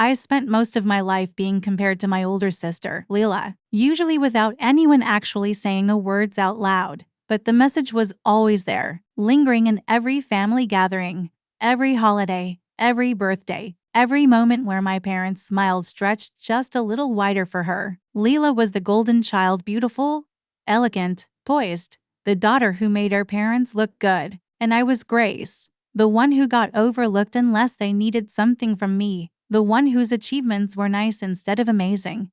I spent most of my life being compared to my older sister, Leela, usually without anyone actually saying the words out loud. But the message was always there, lingering in every family gathering, every holiday, every birthday, every moment where my parents' smiled stretched just a little wider for her. Leela was the golden child, beautiful, elegant, poised, the daughter who made her parents look good. And I was Grace, the one who got overlooked unless they needed something from me, the one whose achievements were nice instead of amazing,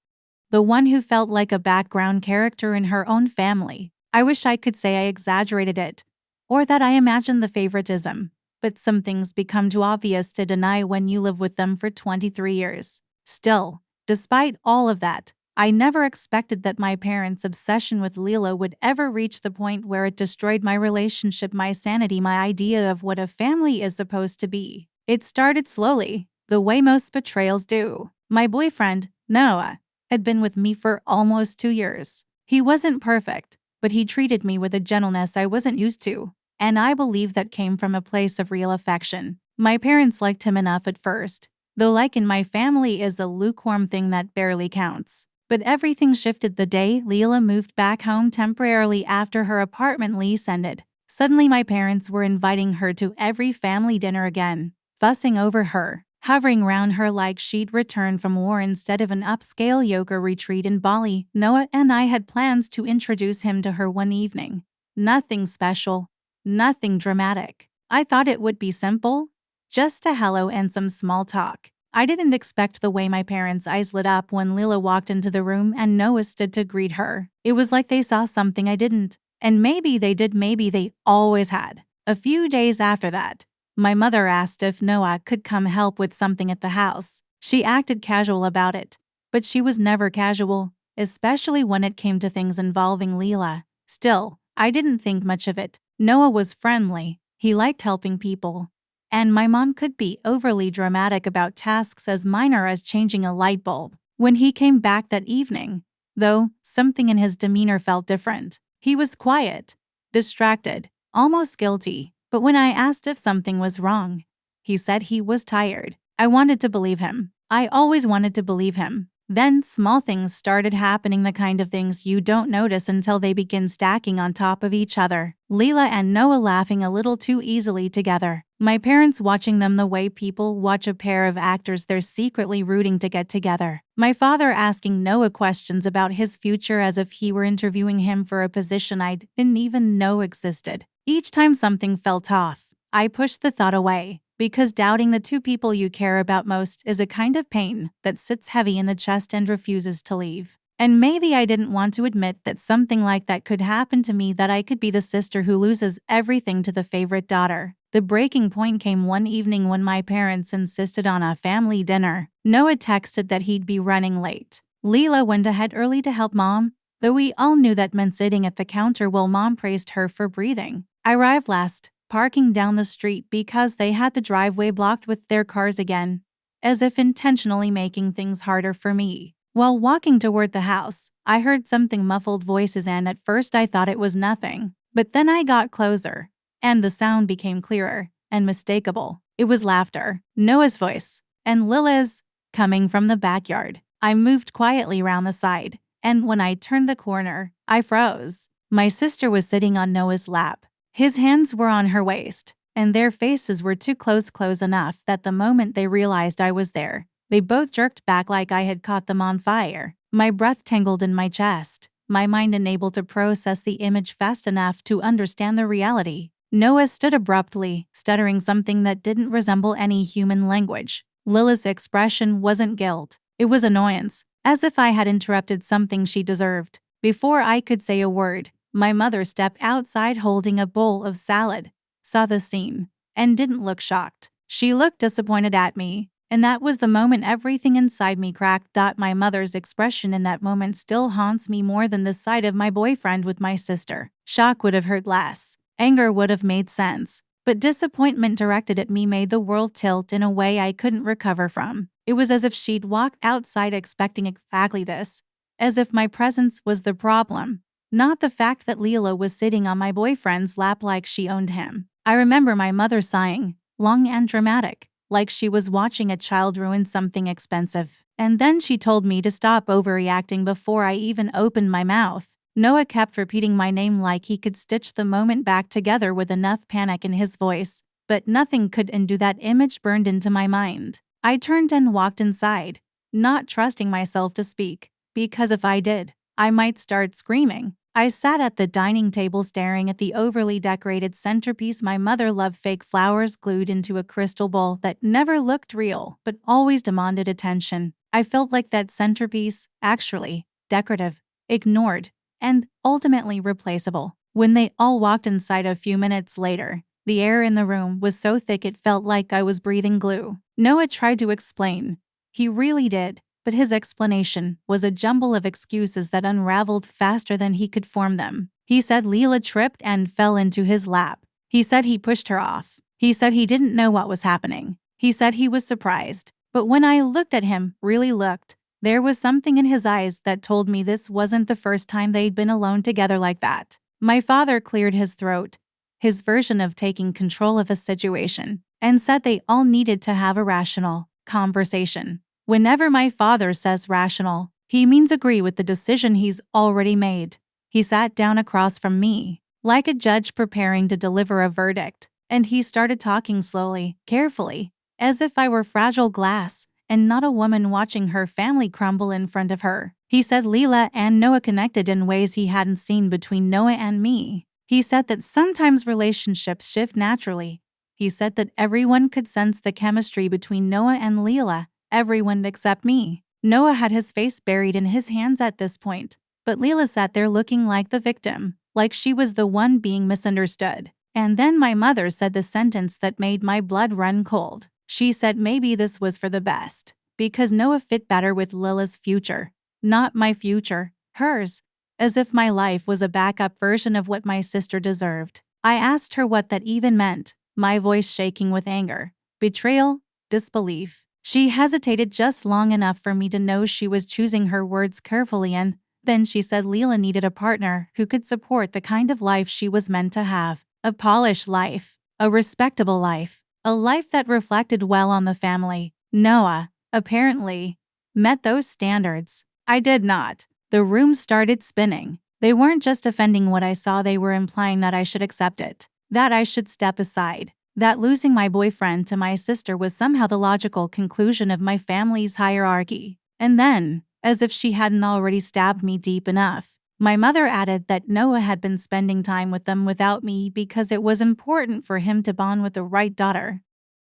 the one who felt like a background character in her own family. I wish I could say I exaggerated it, or that I imagined the favoritism, but some things become too obvious to deny when you live with them for 23 years. Still, despite all of that, I never expected that my parents' obsession with Leela would ever reach the point where it destroyed my relationship, my sanity, my idea of what a family is supposed to be. It started slowly, the way most betrayals do. My boyfriend, Noah, had been with me for almost 2 years. He wasn't perfect, but he treated me with a gentleness I wasn't used to, and I believe that came from a place of real affection. My parents liked him enough at first, though like in my family is a lukewarm thing that barely counts. But everything shifted the day Leela moved back home temporarily after her apartment lease ended. Suddenly my parents were inviting her to every family dinner again, fussing over her, hovering around her like she'd returned from war instead of an upscale yoga retreat in Bali. Noah and I had plans to introduce him to her one evening. Nothing special, nothing dramatic. I thought it would be simple, just a hello and some small talk. I didn't expect the way my parents' eyes lit up when Leela walked into the room and Noah stood to greet her. It was like they saw something I didn't. And maybe they did, maybe they always had. A few days after that, my mother asked if Noah could come help with something at the house. She acted casual about it, but she was never casual, especially when it came to things involving Leela. Still, I didn't think much of it. Noah was friendly. He liked helping people. And my mom could be overly dramatic about tasks as minor as changing a light bulb. When he came back that evening, though, something in his demeanor felt different. He was quiet, distracted, almost guilty. But when I asked if something was wrong, he said he was tired. I wanted to believe him. I always wanted to believe him. Then small things started happening, the kind of things you don't notice until they begin stacking on top of each other. Leela and Noah laughing a little too easily together. My parents watching them the way people watch a pair of actors they're secretly rooting to get together. My father asking Noah questions about his future as if he were interviewing him for a position I didn't even know existed. Each time something felt off, I pushed the thought away, because doubting the two people you care about most is a kind of pain that sits heavy in the chest and refuses to leave. And maybe I didn't want to admit that something like that could happen to me, that I could be the sister who loses everything to the favorite daughter. The breaking point came one evening when my parents insisted on a family dinner. Noah texted that he'd be running late. Leela went ahead early to help Mom, though we all knew that meant sitting at the counter while Mom praised her for breathing. I arrived last, parking down the street because they had the driveway blocked with their cars again, as if intentionally making things harder for me. While walking toward the house, I heard something, muffled voices, and at first I thought it was nothing. But then I got closer, and the sound became clearer and mistakable. It was laughter, Noah's voice, and Lila's, coming from the backyard. I moved quietly round the side, and when I turned the corner, I froze. My sister was sitting on Noah's lap. His hands were on her waist, and their faces were too close enough that the moment they realized I was there, they both jerked back like I had caught them on fire. My breath tangled in my chest, my mind unable to process the image fast enough to understand the reality. Noah stood abruptly, stuttering something that didn't resemble any human language. Lila's expression wasn't guilt, it was annoyance, as if I had interrupted something she deserved. Before I could say a word, my mother stepped outside holding a bowl of salad, saw the scene, and didn't look shocked. She looked disappointed at me, and that was the moment everything inside me cracked. My mother's expression in that moment still haunts me more than the sight of my boyfriend with my sister. Shock would have hurt less. Anger would have made sense. But disappointment directed at me made the world tilt in a way I couldn't recover from. It was as if she'd walked outside expecting exactly this, as if my presence was the problem, not the fact that Leela was sitting on my boyfriend's lap like she owned him. I remember my mother sighing, long and dramatic, like she was watching a child ruin something expensive. And then she told me to stop overreacting before I even opened my mouth. Noah kept repeating my name like he could stitch the moment back together with enough panic in his voice, but nothing could undo that image burned into my mind. I turned and walked inside, not trusting myself to speak, because if I did, I might start screaming. I sat at the dining table staring at the overly decorated centerpiece my mother loved, fake flowers glued into a crystal bowl that never looked real but always demanded attention. I felt like that centerpiece, actually decorative, ignored, and ultimately replaceable. When they all walked inside a few minutes later, the air in the room was so thick it felt like I was breathing glue. Noah tried to explain. He really did, but his explanation was a jumble of excuses that unraveled faster than he could form them. He said Leela tripped and fell into his lap. He said he pushed her off. He said he didn't know what was happening. He said he was surprised. But when I looked at him, really looked, there was something in his eyes that told me this wasn't the first time they'd been alone together like that. My father cleared his throat, his version of taking control of a situation, and said they all needed to have a rational conversation. Whenever my father says rational, he means agree with the decision he's already made. He sat down across from me, like a judge preparing to deliver a verdict, and he started talking slowly, carefully, as if I were fragile glass and not a woman watching her family crumble in front of her. He said Leela and Noah connected in ways he hadn't seen between Noah and me. He said that sometimes relationships shift naturally. He said that everyone could sense the chemistry between Noah and Leela, everyone except me. Noah had his face buried in his hands at this point, but Leela sat there looking like the victim, like she was the one being misunderstood. And then my mother said the sentence that made my blood run cold. She said maybe this was for the best, because Noah fit better with Lila's future. Not my future, hers. As if my life was a backup version of what my sister deserved. I asked her what that even meant, my voice shaking with anger, betrayal, disbelief. She hesitated just long enough for me to know she was choosing her words carefully, and then she said Leela needed a partner who could support the kind of life she was meant to have. A polished life, a respectable life, a life that reflected well on the family. Noah, apparently, met those standards. I did not. The room started spinning. They weren't just defending what I saw, they were implying that I should accept it, that I should step aside, that losing my boyfriend to my sister was somehow the logical conclusion of my family's hierarchy. And then, as if she hadn't already stabbed me deep enough, my mother added that Noah had been spending time with them without me because it was important for him to bond with the right daughter.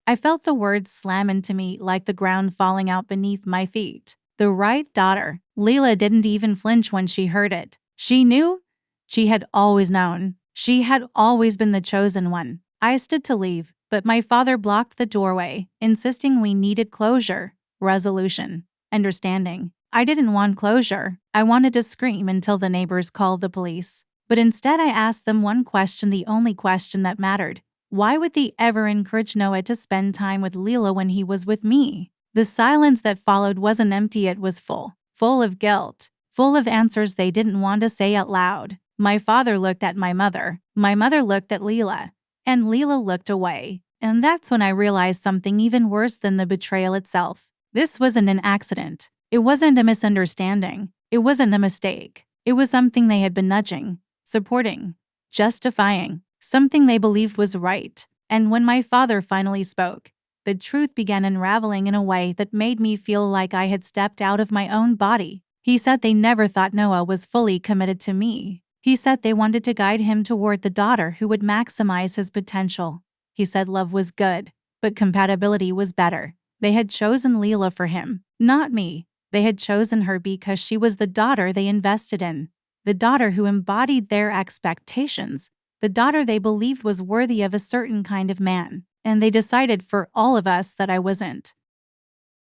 I felt the words slam into me like the ground falling out beneath my feet. The right daughter. Leela didn't even flinch when she heard it. She knew. She had always known. She had always been the chosen one. I stood to leave, but my father blocked the doorway, insisting we needed closure, resolution, understanding. I didn't want closure. I wanted to scream until the neighbors called the police. But instead I asked them one question, the only question that mattered. Why would they ever encourage Noah to spend time with Leela when he was with me? The silence that followed wasn't empty, it was full. Full of guilt. Full of answers they didn't want to say out loud. My father looked at my mother. My mother looked at Leela. And Leela looked away. And that's when I realized something even worse than the betrayal itself. This wasn't an accident. It wasn't a misunderstanding. It wasn't a mistake. It was something they had been nudging, supporting, justifying, something they believed was right. And when my father finally spoke, the truth began unraveling in a way that made me feel like I had stepped out of my own body. He said they never thought Noah was fully committed to me. He said they wanted to guide him toward the daughter who would maximize his potential. He said love was good, but compatibility was better. They had chosen Leela for him, not me. They had chosen her because she was the daughter they invested in, the daughter who embodied their expectations, the daughter they believed was worthy of a certain kind of man, and they decided for all of us that I wasn't.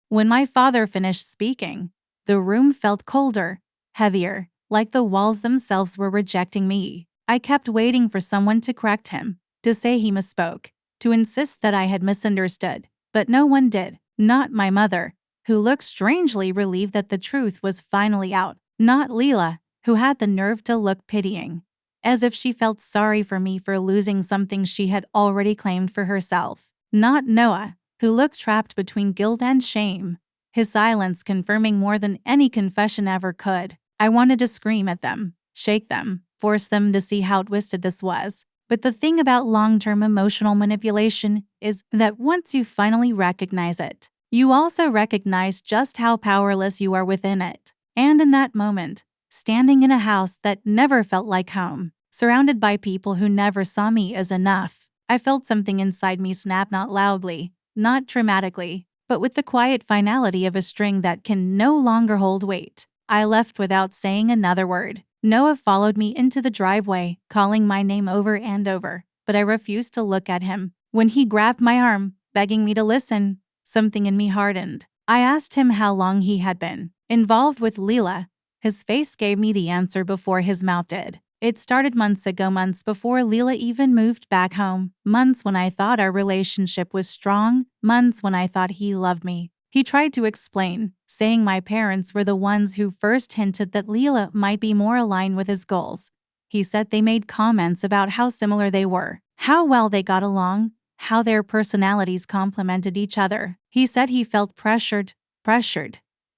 When my father finished speaking, the room felt colder, heavier, like the walls themselves were rejecting me. I kept waiting for someone to correct him, to say he misspoke, to insist that I had misunderstood, but no one did, not my mother, who looked strangely relieved that the truth was finally out, not Leela, who had the nerve to look pitying, as if she felt sorry for me for losing something she had already claimed for herself, not Noah, who looked trapped between guilt and shame, his silence confirming more than any confession ever could. I wanted to scream at them, shake them, force them to see how twisted this was. But the thing about long-term emotional manipulation is that once you finally recognize it, you also recognize just how powerless you are within it. And in that moment, standing in a house that never felt like home, surrounded by people who never saw me as enough, I felt something inside me snap, not loudly, not dramatically, but with the quiet finality of a string that can no longer hold weight. I left without saying another word. Noah followed me into the driveway, calling my name over and over, but I refused to look at him. When he grabbed my arm, begging me to listen, something in me hardened. I asked him how long he had been involved with Leela. His face gave me the answer before his mouth did. It started months ago, months before Leela even moved back home, months when I thought our relationship was strong, months when I thought he loved me. He tried to explain, saying my parents were the ones who first hinted that Leela might be more aligned with his goals. He said they made comments about how similar they were, how well they got along, how their personalities complemented each other. He said he felt pressured,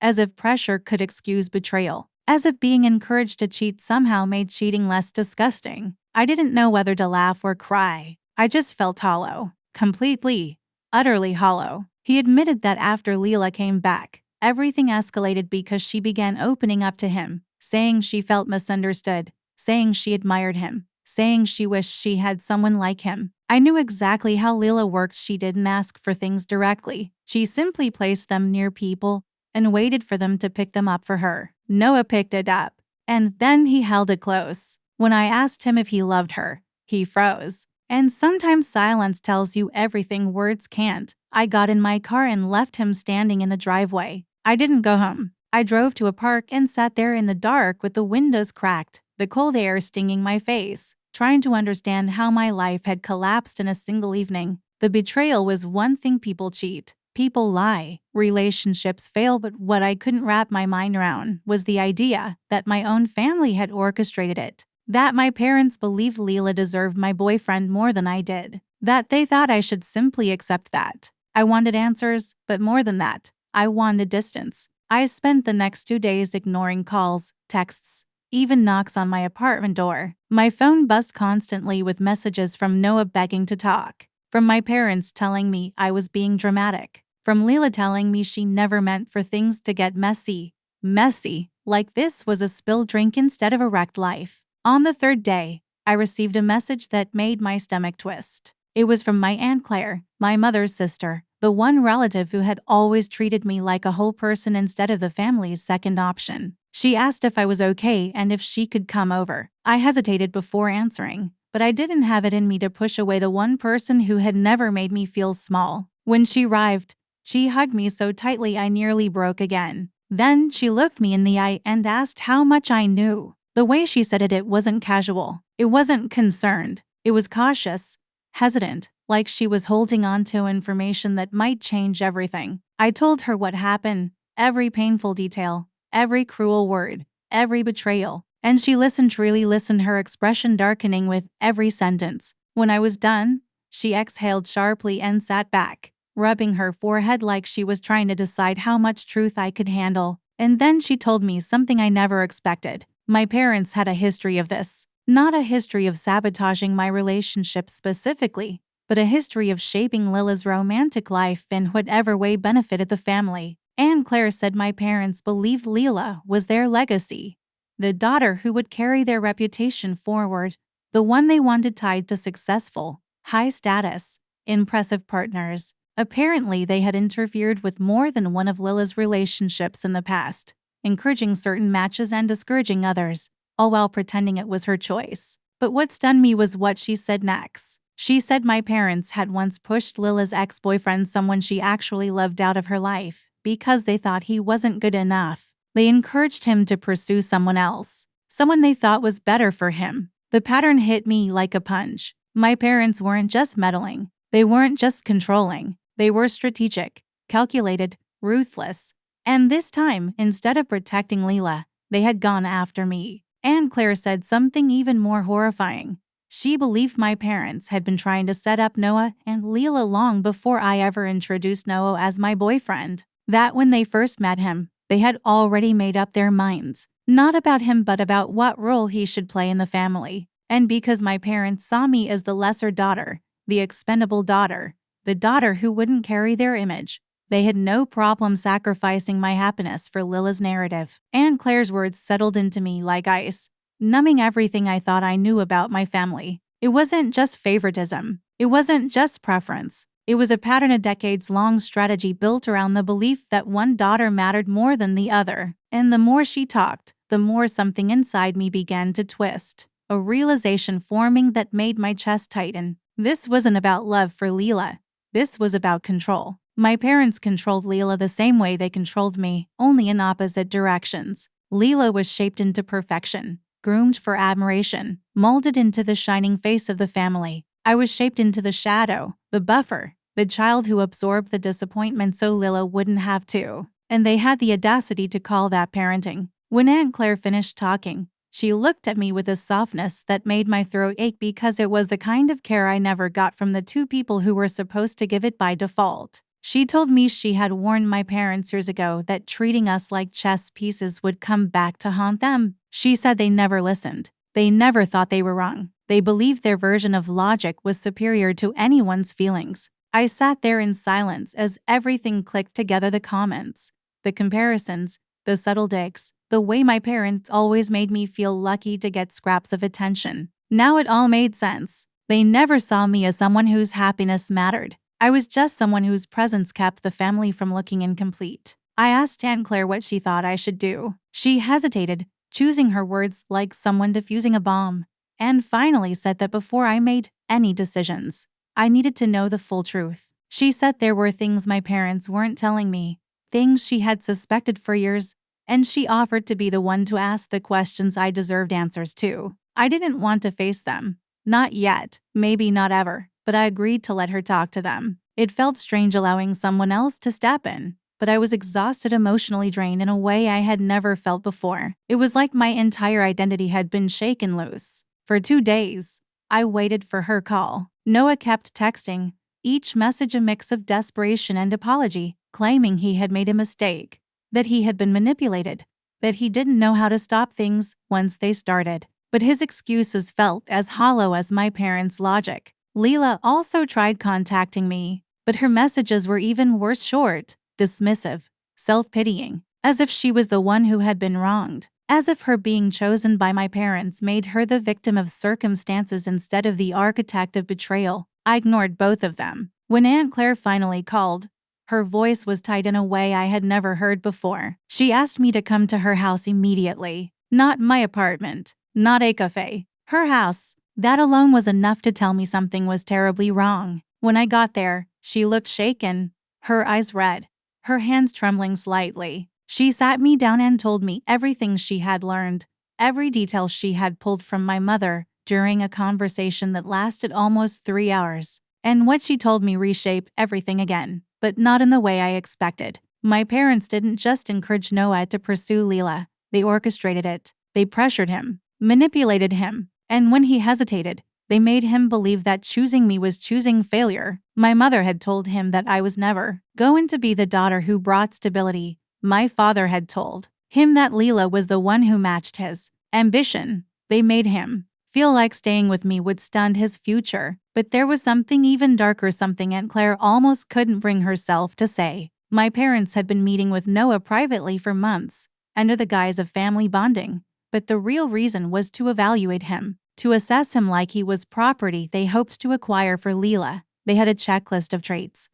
as if pressure could excuse betrayal, as if being encouraged to cheat somehow made cheating less disgusting. I didn't know whether to laugh or cry. I just felt hollow, completely, utterly hollow. He admitted that after Leela came back, everything escalated because she began opening up to him, saying she felt misunderstood, saying she admired him, saying she wished she had someone like him. I knew exactly how Leela worked. She didn't ask for things directly. She simply placed them near people and waited for them to pick them up for her. Noah picked it up, and then he held it close. When I asked him if he loved her, he froze. And sometimes silence tells you everything words can't. I got in my car and left him standing in the driveway. I didn't go home. I drove to a park and sat there in the dark with the windows cracked, the cold air stinging my face, trying to understand how my life had collapsed in a single evening. The betrayal was one thing. People cheat, people lie, relationships fail, but what I couldn't wrap my mind around was the idea that my own family had orchestrated it. That my parents believed Leela deserved my boyfriend more than I did. That they thought I should simply accept that. I wanted answers, but more than that, I wanted distance. I spent the next 2 days ignoring calls, texts, even knocks on my apartment door. My phone buzzed constantly with messages from Noah begging to talk, from my parents telling me I was being dramatic, from Leela telling me she never meant for things to get messy, like this was a spilled drink instead of a wrecked life. On the third day, I received a message that made my stomach twist. It was from my Aunt Claire, my mother's sister, the one relative who had always treated me like a whole person instead of the family's second option. She asked if I was okay and if she could come over. I hesitated before answering, but I didn't have it in me to push away the one person who had never made me feel small. When she arrived, she hugged me so tightly I nearly broke again. Then she looked me in the eye and asked how much I knew. The way she said it wasn't casual. It wasn't concerned. It was cautious, hesitant, like she was holding on to information that might change everything. I told her what happened, every painful detail, every cruel word, every betrayal, and she listened, really listened, her expression darkening with every sentence. When I was done, she exhaled sharply and sat back, rubbing her forehead like she was trying to decide how much truth I could handle. And then she told me something I never expected. My parents had a history of this. Not a history of sabotaging my relationship specifically, but a history of shaping Lila's romantic life in whatever way benefited the family. Anne Claire said my parents believed Leela was their legacy, the daughter who would carry their reputation forward, the one they wanted tied to successful, high-status, impressive partners. Apparently, they had interfered with more than one of Lila's relationships in the past, encouraging certain matches and discouraging others, all while pretending it was her choice. But what stunned me was what she said next. She said my parents had once pushed Lila's ex-boyfriend, someone she actually loved, out of her life because they thought he wasn't good enough. They encouraged him to pursue someone else, someone they thought was better for him. The pattern hit me like a punch. My parents weren't just meddling. They weren't just controlling. They were strategic, calculated, ruthless. And this time, instead of protecting Leela, they had gone after me. Anne Claire said something even more horrifying. She believed my parents had been trying to set up Noah and Leela long before I ever introduced Noah as my boyfriend. That when they first met him, they had already made up their minds, not about him but about what role he should play in the family. And because my parents saw me as the lesser daughter, the expendable daughter, the daughter who wouldn't carry their image, they had no problem sacrificing my happiness for Lila's narrative. Aunt Claire's words settled into me like ice, numbing everything I thought I knew about my family. It wasn't just favoritism. It wasn't just preference. It was a pattern of decades-long strategy built around the belief that one daughter mattered more than the other. And the more she talked, the more something inside me began to twist. A realization forming that made my chest tighten. This wasn't about love for Leela. This was about control. My parents controlled Leela the same way they controlled me, only in opposite directions. Leela was shaped into perfection, groomed for admiration, molded into the shining face of the family. I was shaped into the shadow, the buffer, the child who absorbed the disappointment so Leela wouldn't have to. And they had the audacity to call that parenting. When Aunt Claire finished talking, she looked at me with a softness that made my throat ache because it was the kind of care I never got from the two people who were supposed to give it by default. She told me she had warned my parents years ago that treating us like chess pieces would come back to haunt them. She said they never listened. They never thought they were wrong. They believed their version of logic was superior to anyone's feelings. I sat there in silence as everything clicked together: the comments, the comparisons, the subtle digs, the way my parents always made me feel lucky to get scraps of attention. Now it all made sense. They never saw me as someone whose happiness mattered. I was just someone whose presence kept the family from looking incomplete. I asked Aunt Claire what she thought I should do. She hesitated, choosing her words like someone defusing a bomb, and finally said that before I made any decisions, I needed to know the full truth. She said there were things my parents weren't telling me, things she had suspected for years, and she offered to be the one to ask the questions I deserved answers to. I didn't want to face them. Not yet, maybe not ever, but I agreed to let her talk to them. It felt strange allowing someone else to step in, but I was exhausted, emotionally drained in a way I had never felt before. It was like my entire identity had been shaken loose. For 2 days, I waited for her call. Noah kept texting, each message a mix of desperation and apology, claiming he had made a mistake, that he had been manipulated, that he didn't know how to stop things once they started. But his excuses felt as hollow as my parents' logic. Leela also tried contacting me, but her messages were even worse: short, dismissive, self-pitying, as if she was the one who had been wronged, as if her being chosen by my parents made her the victim of circumstances instead of the architect of betrayal. I ignored both of them. When Aunt Claire finally called, her voice was tight in a way I had never heard before. She asked me to come to her house immediately. Not my apartment, not a cafe, her house. That alone was enough to tell me something was terribly wrong. When I got there, she looked shaken, her eyes red, her hands trembling slightly. She sat me down and told me everything she had learned, every detail she had pulled from my mother during a conversation that lasted almost 3 hours. And what she told me reshaped everything again, but not in the way I expected. My parents didn't just encourage Noah to pursue Leela. They orchestrated it. They pressured him, manipulated him, and when he hesitated, they made him believe that choosing me was choosing failure. My mother had told him that I was never going to be the daughter who brought stability. My father had told him that Leela was the one who matched his ambition. They made him feel like staying with me would stunt his future. But there was something even darker, something Aunt Claire almost couldn't bring herself to say. My parents had been meeting with Noah privately for months, under the guise of family bonding. But the real reason was to evaluate him, to assess him like he was property they hoped to acquire for Leela. They had a checklist of traits.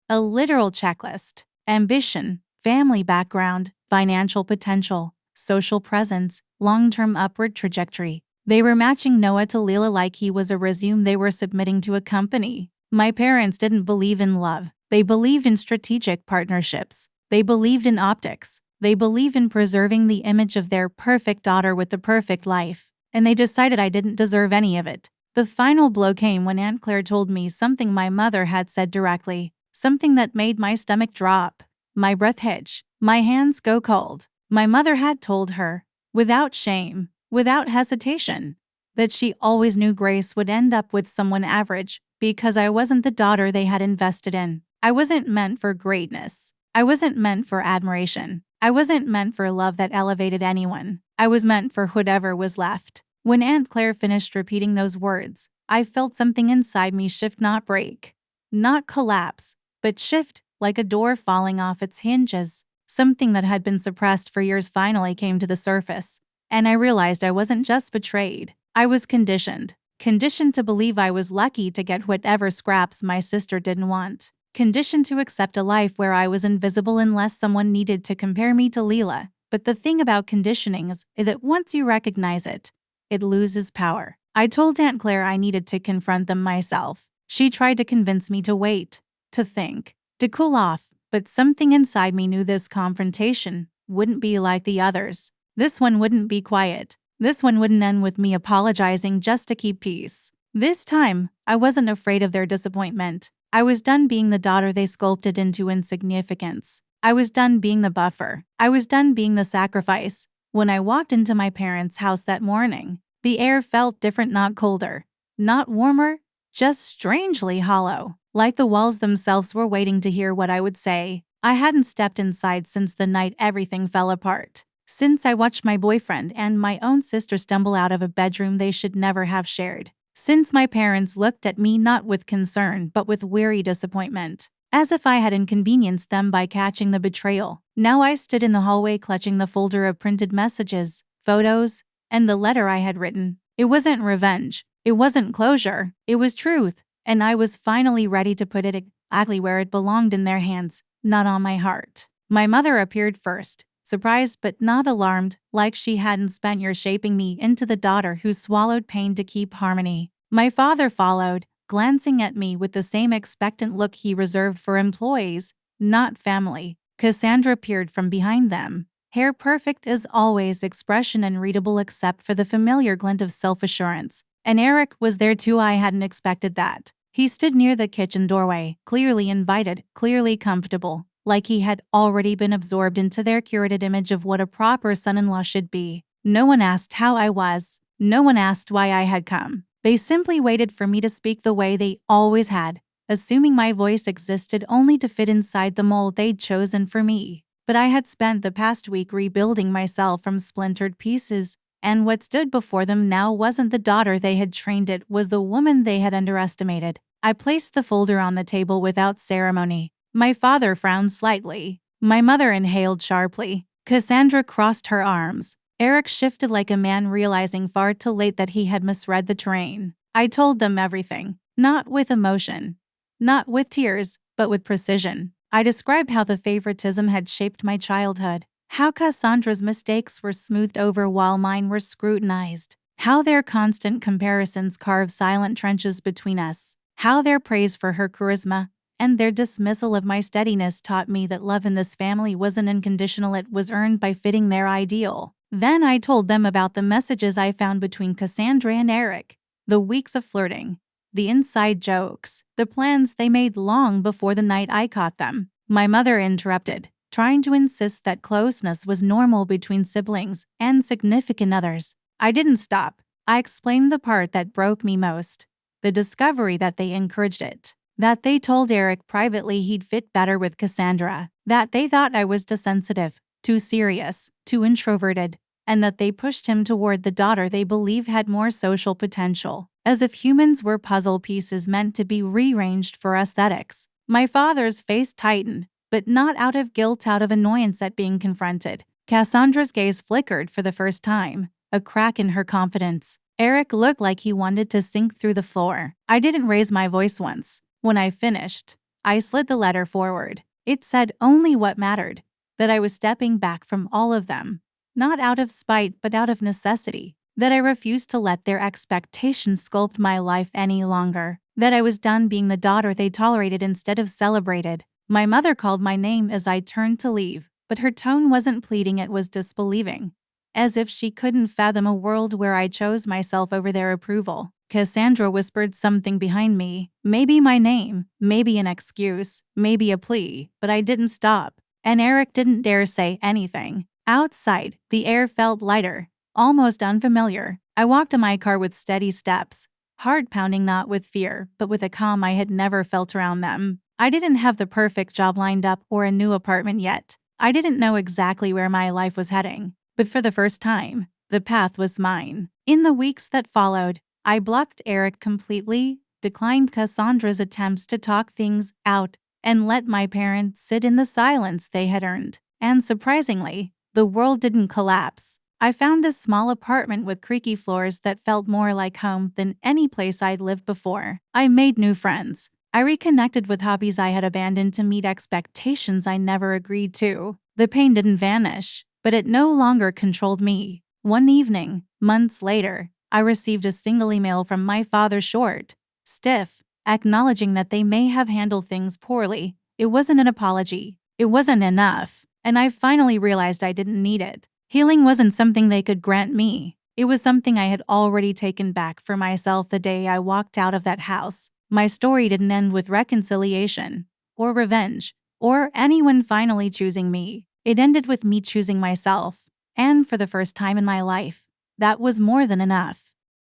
A literal checklist: ambition, family background, financial potential, social presence, long-term upward trajectory. They were matching Noah to Leela like he was a resume they were submitting to a company. My parents didn't believe in love. They believed in strategic partnerships. They believed in optics. They believed in preserving the image of their perfect daughter with the perfect life. And they decided I didn't deserve any of it. The final blow came when Aunt Claire told me something my mother had said directly, something that made my stomach drop, my breath hitch, my hands go cold. My mother had told her, without shame, without hesitation, that she always knew Grace would end up with someone average because I wasn't the daughter they had invested in. I wasn't meant for greatness. I wasn't meant for admiration. I wasn't meant for love that elevated anyone. I was meant for whatever was left. When Aunt Claire finished repeating those words, I felt something inside me shift, not break. Not collapse, but shift, like a door falling off its hinges. Something that had been suppressed for years finally came to the surface, and I realized I wasn't just betrayed. I was conditioned. Conditioned to believe I was lucky to get whatever scraps my sister didn't want. Conditioned to accept a life where I was invisible unless someone needed to compare me to Leela. But the thing about conditioning is that once you recognize it, it loses power. I told Aunt Claire I needed to confront them myself. She tried to convince me to wait, to think, to cool off, but something inside me knew this confrontation wouldn't be like the others. This one wouldn't be quiet. This one wouldn't end with me apologizing just to keep peace. This time, I wasn't afraid of their disappointment. I was done being the daughter they sculpted into insignificance. I was done being the buffer. I was done being the sacrifice. When I walked into my parents' house that morning, the air felt different, not colder, not warmer, just strangely hollow, like the walls themselves were waiting to hear what I would say. I hadn't stepped inside since the night everything fell apart. Since I watched my boyfriend and my own sister stumble out of a bedroom they should never have shared. Since my parents looked at me not with concern but with weary disappointment, as if I had inconvenienced them by catching the betrayal. Now I stood in the hallway clutching the folder of printed messages, photos, and the letter I had written. It wasn't revenge. It wasn't closure. It was truth. And I was finally ready to put it exactly where it belonged, in their hands, not on my heart. My mother appeared first, surprised but not alarmed, like she hadn't spent years shaping me into the daughter who swallowed pain to keep harmony. My father followed, glancing at me with the same expectant look he reserved for employees, not family. Cassandra peered from behind them, hair perfect as always, expression unreadable except for the familiar glint of self-assurance. And Eric was there too. I hadn't expected that. He stood near the kitchen doorway, clearly invited, clearly comfortable, like he had already been absorbed into their curated image of what a proper son-in-law should be. No one asked how I was. No one asked why I had come. They simply waited for me to speak the way they always had, assuming my voice existed only to fit inside the mold they'd chosen for me. But I had spent the past week rebuilding myself from splintered pieces, and what stood before them now wasn't the daughter they had trained, it was the woman they had underestimated. I placed the folder on the table without ceremony. My father frowned slightly. My mother inhaled sharply. Cassandra crossed her arms. Eric shifted like a man realizing far too late that he had misread the terrain. I told them everything, not with emotion, not with tears, but with precision. I described how the favoritism had shaped my childhood, how Cassandra's mistakes were smoothed over while mine were scrutinized, how their constant comparisons carved silent trenches between us, how their praise for her charisma and their dismissal of my steadiness taught me that love in this family wasn't unconditional, it was earned by fitting their ideal. Then I told them about the messages I found between Cassandra and Eric, the weeks of flirting, the inside jokes, the plans they made long before the night I caught them. My mother interrupted, trying to insist that closeness was normal between siblings and significant others. I didn't stop. I explained the part that broke me most, the discovery that they encouraged it, that they told Eric privately he'd fit better with Cassandra, that they thought I was too sensitive, too serious, too introverted, and that they pushed him toward the daughter they believed had more social potential, as if humans were puzzle pieces meant to be rearranged for aesthetics. My father's face tightened, but not out of guilt, out of annoyance at being confronted. Cassandra's gaze flickered for the first time, a crack in her confidence. Eric looked like he wanted to sink through the floor. I didn't raise my voice once. When I finished, I slid the letter forward. It said only what mattered, that I was stepping back from all of them, not out of spite but out of necessity, that I refused to let their expectations sculpt my life any longer, that I was done being the daughter they tolerated instead of celebrated. My mother called my name as I turned to leave, but her tone wasn't pleading, it was disbelieving, as if she couldn't fathom a world where I chose myself over their approval. Cassandra whispered something behind me, maybe my name, maybe an excuse, maybe a plea, but I didn't stop. And Eric didn't dare say anything. Outside, the air felt lighter, almost unfamiliar. I walked to my car with steady steps, heart pounding not with fear, but with a calm I had never felt around them. I didn't have the perfect job lined up or a new apartment yet. I didn't know exactly where my life was heading, but for the first time, the path was mine. In the weeks that followed, I blocked Eric completely, declined Cassandra's attempts to talk things out, and let my parents sit in the silence they had earned. And surprisingly, the world didn't collapse. I found a small apartment with creaky floors that felt more like home than any place I'd lived before. I made new friends. I reconnected with hobbies I had abandoned to meet expectations I never agreed to. The pain didn't vanish, but it no longer controlled me. One evening, months later, I received a single email from my father, short, stiff, acknowledging that they may have handled things poorly. It wasn't an apology. It wasn't enough. And I finally realized I didn't need it. Healing wasn't something they could grant me. It was something I had already taken back for myself the day I walked out of that house. My story didn't end with reconciliation, or revenge, or anyone finally choosing me. It ended with me choosing myself. And for the first time in my life, that was more than enough.